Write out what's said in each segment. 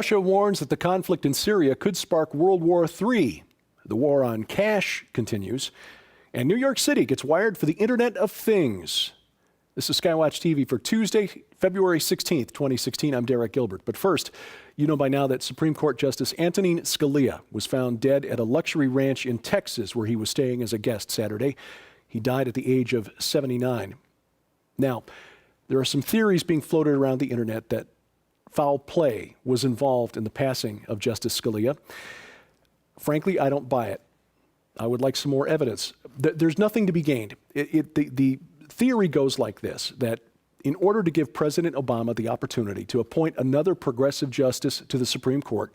Russia warns that the conflict in Syria could spark World War III. The war on cash continues. And New York City gets wired for the Internet of Things. This is SkyWatchTV for Tuesday, February 16th, 2016. I'm Derek Gilbert. But first, you know by now that Supreme Court Justice Antonin Scalia was found dead at a luxury ranch in Texas where he was staying as a guest Saturday. He died at the age of 79. Now, there are some theories being floated around the internet that foul play was involved in the passing of Justice Scalia. Frankly, I don't buy it. I would like some more evidence. There's nothing to be gained. The theory goes like this, that in order to give President Obama the opportunity to appoint another progressive justice to the Supreme Court,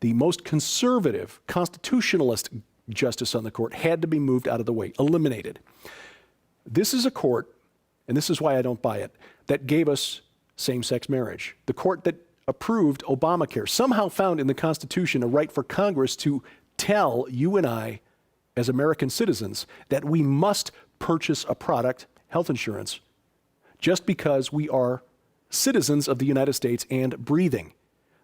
the most conservative constitutionalist justice on the court had to be moved out of the way, eliminated. This is a court, and this is why I don't buy it, that gave us same-sex marriage. The court that approved Obamacare somehow found in the Constitution a right for Congress to tell you and I, as American citizens, that we must purchase a product, health insurance, just because we are citizens of the United States and breathing.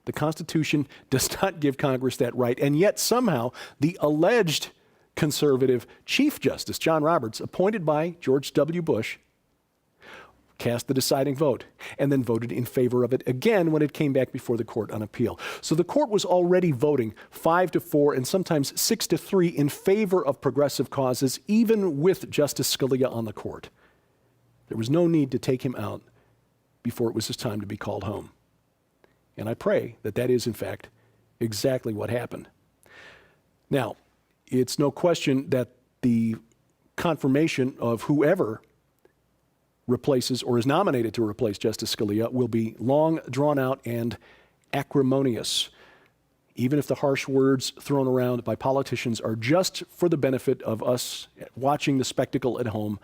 The Constitution does not give Congress that right, and yet somehow the alleged conservative Chief Justice, John Roberts, appointed by George W. Bush, cast the deciding vote and then voted in favor of it again when it came back before the court on appeal. So the court was already voting 5-4 and sometimes 6-3 in favor of progressive causes, even with Justice Scalia on the court. There was no need to take him out before it was his time to be called home. And I pray that that is, in fact, exactly what happened. Now, it's no question that the confirmation of whoever replaces or is nominated to replace Justice Scalia will be long, drawn out, and acrimonious, even if the harsh words thrown around by politicians are just for the benefit of us watching the spectacle at home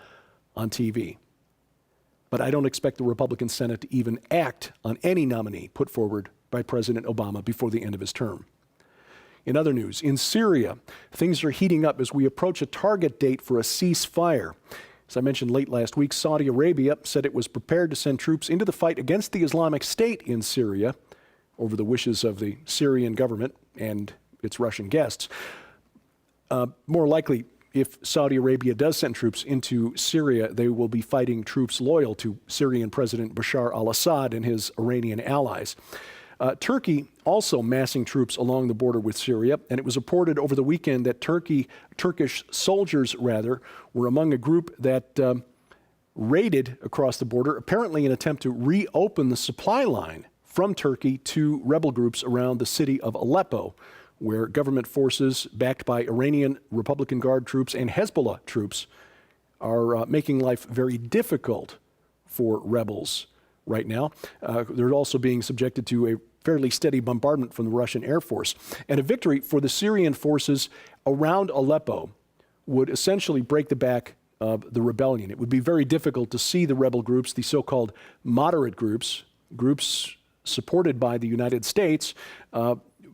on TV. But I don't expect the Republican Senate to even act on any nominee put forward by President Obama before the end of his term. In other news, in Syria, things are heating up as we approach a target date for a ceasefire. As I mentioned late last week, Saudi Arabia said it was prepared to send troops into the fight against the Islamic State in Syria over the wishes of the Syrian government and its Russian guests. More likely, if Saudi Arabia does send troops into Syria, they will be fighting troops loyal to Syrian President Bashar al-Assad and his Iranian allies. Turkey also massing troops along the border with Syria, and it was reported over the weekend that Turkish soldiers were among a group that raided across the border, apparently in an attempt to reopen the supply line from Turkey to rebel groups around the city of Aleppo, where government forces backed by Iranian Republican Guard troops and Hezbollah troops are making life very difficult for rebels right now. They're also being subjected to a fairly steady bombardment from the Russian Air Force. And a victory for the Syrian forces around Aleppo would essentially break the back of the rebellion. It would be very difficult to see the rebel groups, the so-called moderate groups supported by the United States,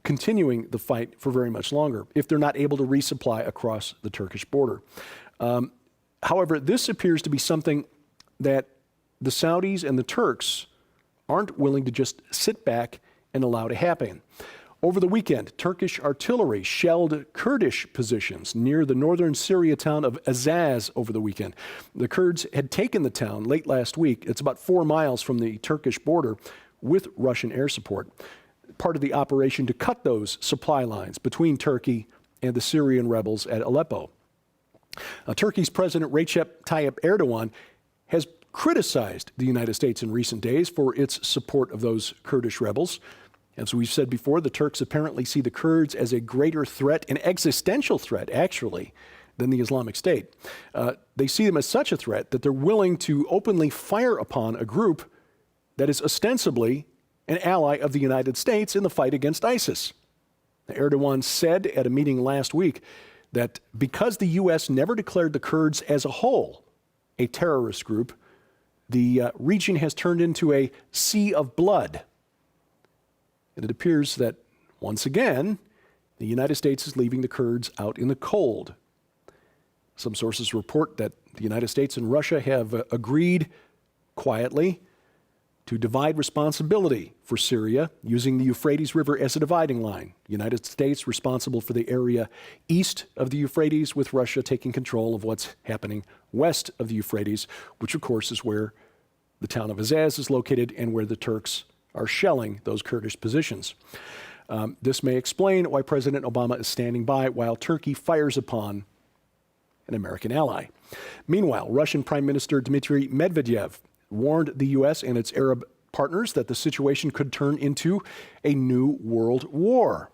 continuing the fight for very much longer if they're not able to resupply across the Turkish border. However, this appears to be something that the Saudis and the Turks aren't willing to just sit back and allow to happen. Over the weekend, Turkish artillery shelled Kurdish positions near the northern Syria town of Azaz over the weekend. The Kurds had taken the town late last week. It's about 4 miles from the Turkish border with Russian air support, part of the operation to cut those supply lines between Turkey and the Syrian rebels at Aleppo. Turkey's President Recep Tayyip Erdogan has criticized the United States in recent days for its support of those Kurdish rebels. As we've said before, the Turks apparently see the Kurds as a greater threat, an existential threat, actually, than the Islamic State. They see them as such a threat that they're willing to openly fire upon a group that is ostensibly an ally of the United States in the fight against ISIS. Erdogan said at a meeting last week that because the U.S. never declared the Kurds as a whole a terrorist group, the region has turned into a sea of blood. And it appears that, once again, the United States is leaving the Kurds out in the cold. Some sources report that the United States and Russia have agreed quietly to divide responsibility for Syria using the Euphrates River as a dividing line. The United States responsible for the area east of the Euphrates, with Russia taking control of what's happening west of the Euphrates, which of course is where the town of Azaz is located and where the Turks are shelling those Kurdish positions. This may explain why President Obama is standing by while Turkey fires upon an American ally. Meanwhile, Russian Prime Minister Dmitry Medvedev warned the U.S. and its Arab partners that the situation could turn into a new world war.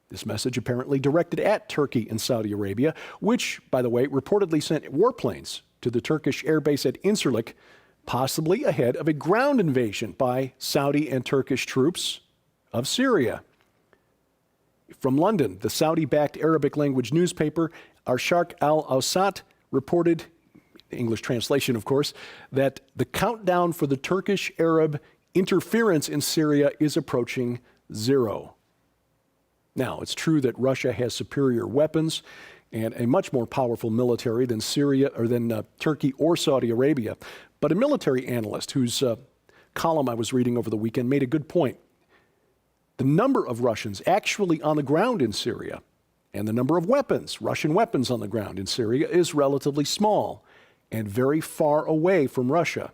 This message apparently directed at Turkey and Saudi Arabia, which, by the way, reportedly sent warplanes to the Turkish airbase at Incirlik, possibly ahead of a ground invasion by Saudi and Turkish troops of Syria. From London, the Saudi-backed Arabic-language newspaper Al-Sharq al-Awsat reported, English translation, of course, that the countdown for the Turkish-Arab interference in Syria is approaching zero. Now, it's true that Russia has superior weapons and a much more powerful military than Turkey or Saudi Arabia. But a military analyst whose column I was reading over the weekend made a good point. The number of Russians actually on the ground in Syria and the number of weapons, Russian weapons on the ground in Syria, is relatively small and very far away from Russia.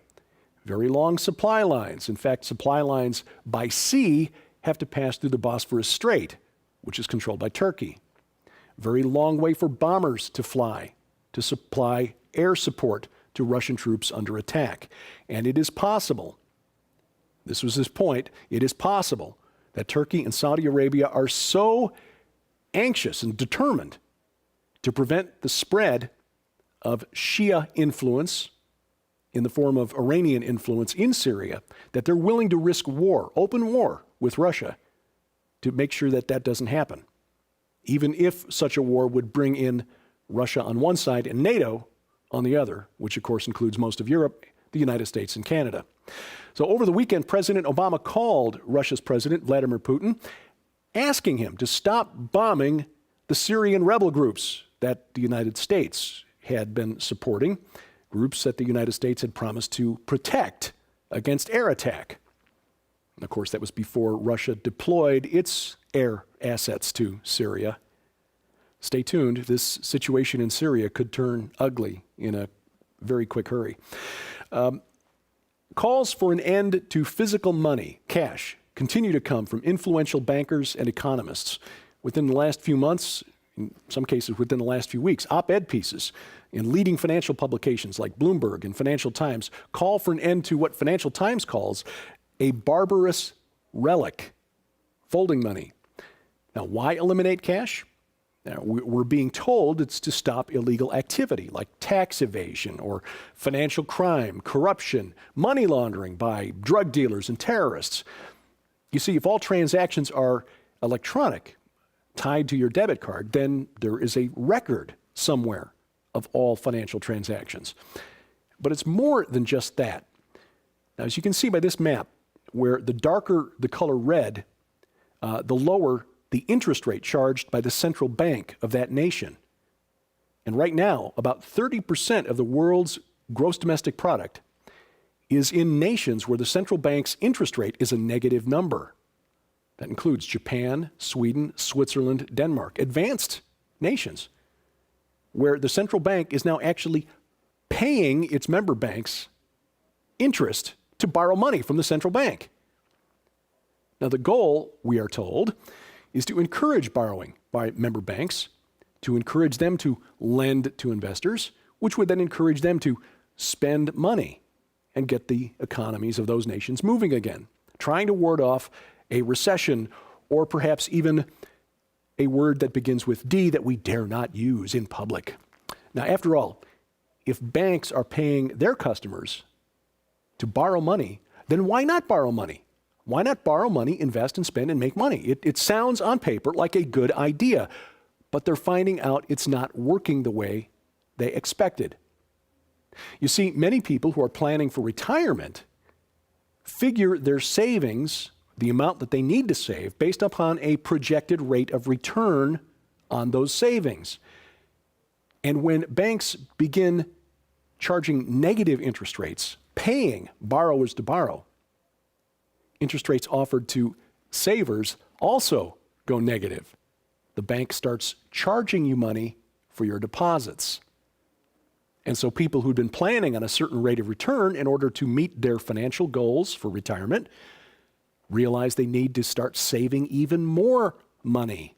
Very long supply lines. In fact, supply lines by sea have to pass through the Bosphorus Strait, which is controlled by Turkey. Very long way for bombers to fly to supply air support to Russian troops under attack. And it is possible, this was his point, it is possible that Turkey and Saudi Arabia are so anxious and determined to prevent the spread of Shia influence in the form of Iranian influence in Syria that they're willing to risk war, open war with Russia, to make sure that that doesn't happen, even if such a war would bring in Russia on one side and NATO on the other, which of course includes most of Europe, the United States, and Canada. So over the weekend, President Obama called Russia's President Vladimir Putin, asking him to stop bombing the Syrian rebel groups that the United States had been supporting, groups that the United States had promised to protect against air attack. And of course, that was before Russia deployed its air assets to Syria. Stay tuned. This situation in Syria could turn ugly in a very quick hurry. Calls for an end to physical money, cash, continue to come from influential bankers and economists. Within the last few months, in some cases within the last few weeks, op-ed pieces in leading financial publications like Bloomberg and Financial Times call for an end to what Financial Times calls a barbarous relic, folding money. Now, why eliminate cash? Now, we're being told it's to stop illegal activity like tax evasion or financial crime, corruption, money laundering by drug dealers and terrorists. You see, if all transactions are electronic, tied to your debit card, then there is a record somewhere of all financial transactions. But it's more than just that. Now, as you can see by this map, where the darker the color red, the lower the interest rate charged by the central bank of that nation. And right now, about 30% of the world's gross domestic product is in nations where the central bank's interest rate is a negative number. That includes Japan, Sweden, Switzerland, Denmark, advanced nations, where the central bank is now actually paying its member banks interest to borrow money from the central bank. Now, the goal, we are told, is to encourage borrowing by member banks, to encourage them to lend to investors, which would then encourage them to spend money and get the economies of those nations moving again, trying to ward off a recession or perhaps even a word that begins with D that we dare not use in public. Now, after all, if banks are paying their customers to borrow money, then why not borrow money? Why not borrow money, invest and spend and make money? It sounds on paper like a good idea, but they're finding out it's not working the way they expected. You see, many people who are planning for retirement figure their savings, the amount that they need to save, based upon a projected rate of return on those savings. And when banks begin charging negative interest rates, paying borrowers to borrow, interest rates offered to savers also go negative. The bank starts charging you money for your deposits. And so people who'd been planning on a certain rate of return in order to meet their financial goals for retirement realize they need to start saving even more money,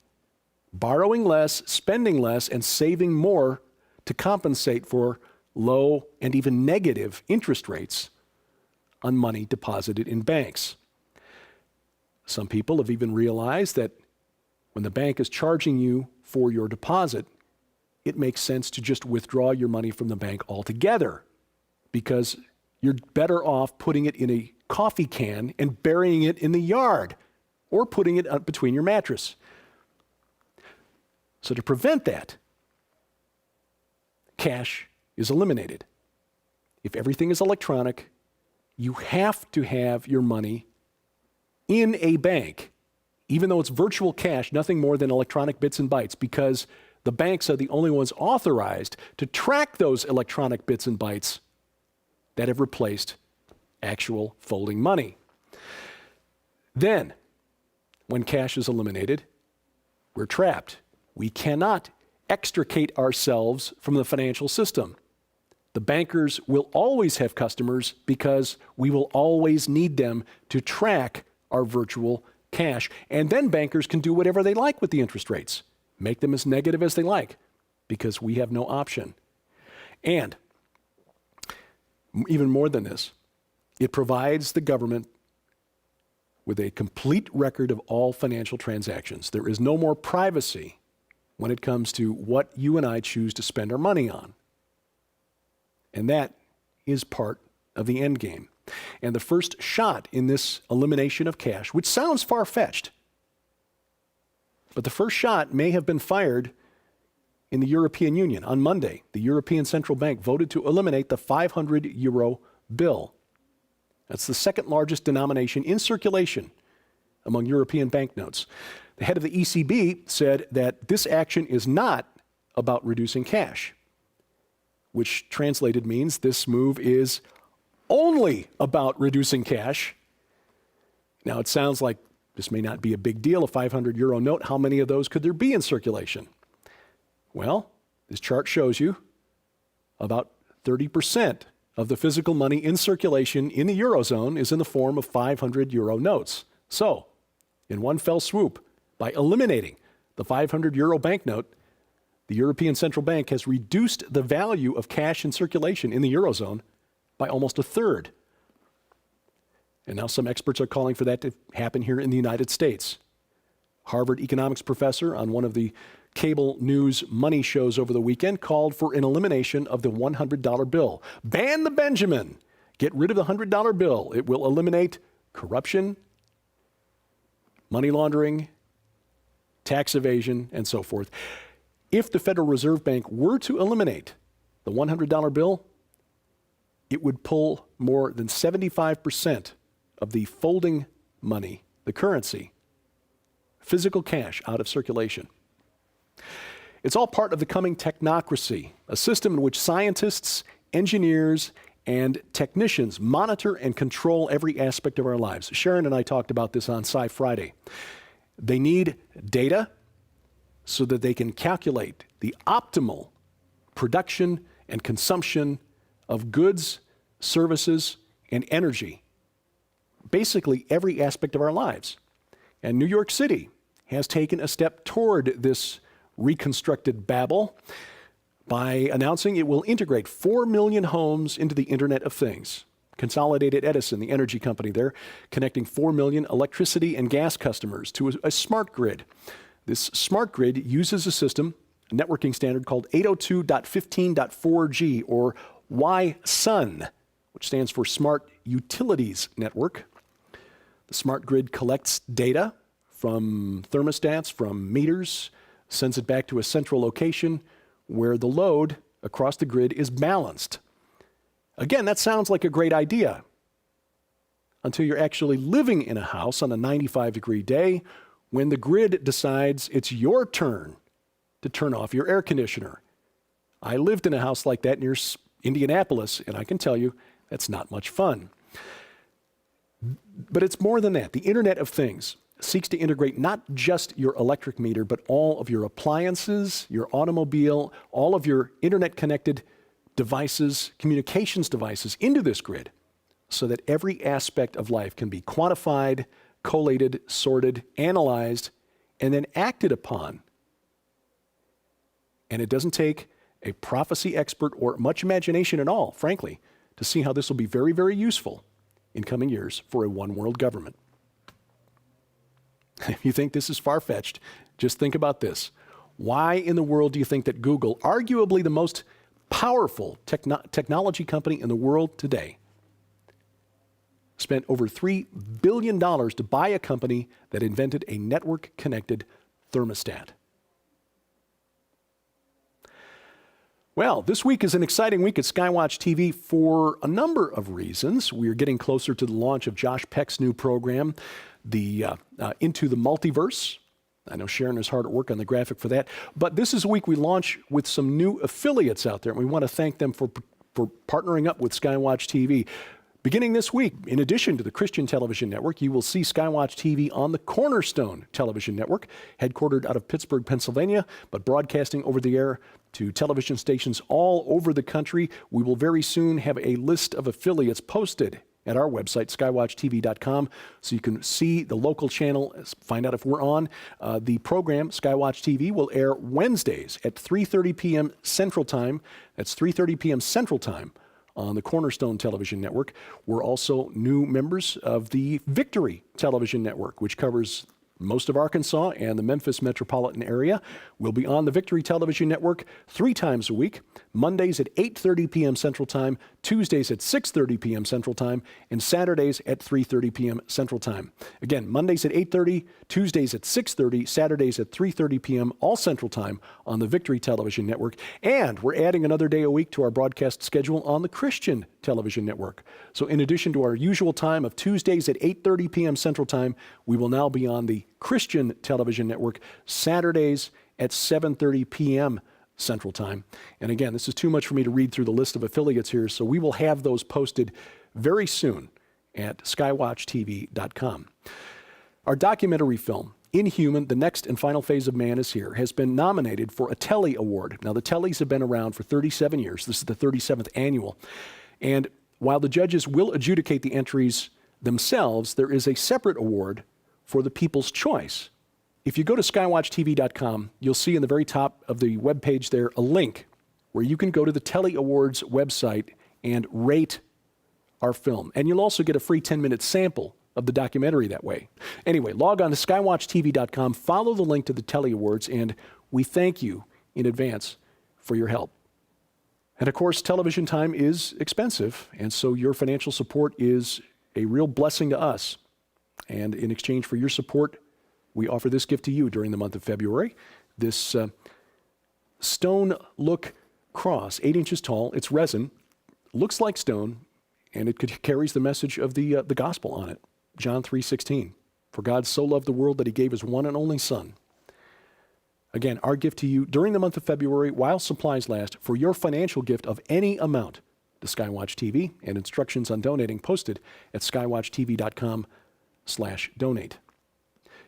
borrowing less, spending less, and saving more to compensate for low and even negative interest rates on money deposited in banks. Some people have even realized that when the bank is charging you for your deposit, it makes sense to just withdraw your money from the bank altogether because you're better off putting it in a coffee can and burying it in the yard or putting it up between your mattress. So to prevent that, cash is eliminated. If everything is electronic, you have to have your money in a bank, even though it's virtual cash, nothing more than electronic bits and bytes, because the banks are the only ones authorized to track those electronic bits and bytes that have replaced actual folding money. Then, when cash is eliminated, we're trapped. We cannot extricate ourselves from the financial system. The bankers will always have customers because we will always need them to track our virtual cash. And then bankers can do whatever they like with the interest rates, make them as negative as they like, because we have no option. And even more than this, it provides the government with a complete record of all financial transactions. There is no more privacy when it comes to what you and I choose to spend our money on. And that is part of the end game. And the first shot in this elimination of cash, which sounds far-fetched, but the first shot may have been fired in the European Union. On Monday, the European Central Bank voted to eliminate the 500 euro bill. That's the second largest denomination in circulation among European banknotes. The head of the ECB said that this action is not about reducing cash, which translated means this move is only about reducing cash. Now, it sounds like this may not be a big deal, a 500 euro note. How many of those could there be in circulation? Well, this chart shows you about 30% of the physical money in circulation in the Eurozone is in the form of 500 euro notes. So, in one fell swoop, by eliminating the 500 euro banknote, the European Central Bank has reduced the value of cash in circulation in the Eurozone by almost a third. And now some experts are calling for that to happen here in the United States. Harvard economics professor on one of the cable news money shows over the weekend called for an elimination of the $100 bill. Ban the Benjamin. Get rid of the $100 bill. It will eliminate corruption, money laundering, tax evasion, and so forth. If the Federal Reserve Bank were to eliminate the $100 bill, it would pull more than 75% of the folding money, the currency, physical cash, out of circulation. It's all part of the coming technocracy, a system in which scientists, engineers, and technicians monitor and control every aspect of our lives. Sharon and I talked about this on Sci Friday. They need data so that they can calculate the optimal production and consumption of goods, services, and energy. Basically, every aspect of our lives. And New York City has taken a step toward this reconstructed Babel by announcing it will integrate 4 million homes into the Internet of Things. Consolidated Edison, the energy company there, connecting 4 million electricity and gas customers to a smart grid. This smart grid uses a system, a networking standard called 802.15.4G, or YSUN, which stands for Smart Utilities Network. The smart grid collects data from thermostats, from meters, sends it back to a central location where the load across the grid is balanced. Again, that sounds like a great idea until you're actually living in a house on a 95-degree day when the grid decides it's your turn to turn off your air conditioner. I lived in a house like that near Indianapolis, and I can tell you that's not much fun. But it's more than that. The Internet of Things seeks to integrate not just your electric meter, but all of your appliances, your automobile, all of your internet-connected devices, communications devices into this grid so that every aspect of life can be quantified, collated, sorted, analyzed, and then acted upon. And it doesn't take a prophecy expert or much imagination at all, frankly, to see how this will be very, very useful in coming years for a one-world government. If you think this is far-fetched, just think about this. Why in the world do you think that Google, arguably the most powerful technology company in the world today, spent over $3 billion to buy a company that invented a network-connected thermostat? Well, this week is an exciting week at SkyWatch TV for a number of reasons. We're getting closer to the launch of Josh Peck's new program, Into the Multiverse. I know Sharon is hard at work on the graphic for that. But this is a week we launch with some new affiliates out there, and we want to thank them for partnering up with SkyWatch TV. Beginning this week, in addition to the Christian television network, you will see SkyWatch TV on the Cornerstone television network, headquartered out of Pittsburgh, Pennsylvania, but broadcasting over the air to television stations all over the country. We will very soon have a list of affiliates posted at our website, skywatchtv.com, so you can see the local channel, find out if we're on. The program, SkyWatch TV, will air Wednesdays at 3:30 p.m. Central Time. That's 3:30 p.m. Central Time on the Cornerstone Television Network. We're also new members of the Victory Television Network, which covers most of Arkansas and the Memphis metropolitan area. We'll be on the Victory Television Network 3 times a week, Mondays at 8:30 p.m. Central Time, Tuesdays at 6:30 p.m. Central Time, and Saturdays at 3:30 p.m. Central Time. Again, Mondays at 8:30, Tuesdays at 6:30, Saturdays at 3:30 p.m., all Central Time on the Victory Television Network. And we're adding another day a week to our broadcast schedule on the Christian Television Network. So in addition to our usual time of Tuesdays at 8:30 p.m. Central Time, we will now be on the Christian Television Network Saturdays at 7:30 p.m. Central Time. And again, this is too much for me to read through the list of affiliates here, so we will have those posted very soon at skywatchtv.com. Our documentary film, Inhuman, The Next and Final Phase of Man is Here, has been nominated for a Telly Award. Now, the Tellys have been around for 37 years. This is the 37th annual. And while the judges will adjudicate the entries themselves, there is a separate award for the people's choice. If you go to skywatchtv.com, you'll see in the very top of the webpage there a link where you can go to the Telly Awards website and rate our film. And you'll also get a free 10-minute sample of the documentary that way. Anyway, log on to skywatchtv.com, follow the link to the Telly Awards, and we thank you in advance for your help. And of course, television time is expensive, and so your financial support is a real blessing to us. And in exchange for your support, we offer this gift to you during the month of February. This stone look cross, 8 inches tall. It's resin, looks like stone, and it carries the message of the gospel on it. John 3:16. For God so loved the world that he gave his one and only Son. Again, our gift to you during the month of February, while supplies last, for your financial gift of any amount to SkyWatch TV, and instructions on donating posted at skywatchtv.com/donate.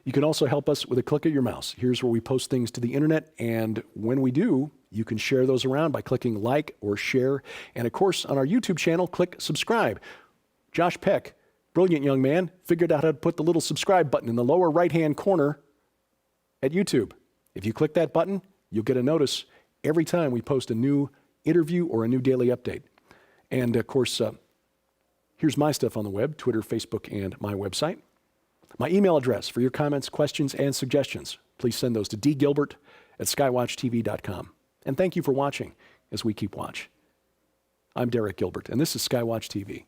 You can also help us with a click of your mouse. Here's where we post things to the internet, and when we do, you can share those around by clicking like or share. And of course, on our YouTube channel, click subscribe. Josh Peck, brilliant young man, figured out how to put the little subscribe button in the lower right-hand corner at YouTube. If you click that button, you'll get a notice every time we post a new interview or a new daily update. And of course, here's my stuff on the web, Twitter, Facebook, and my website. My email address for your comments, questions, and suggestions. Please send those to dgilbert@skywatchtv.com. And thank you for watching as we keep watch. I'm Derek Gilbert, and this is SkyWatch TV.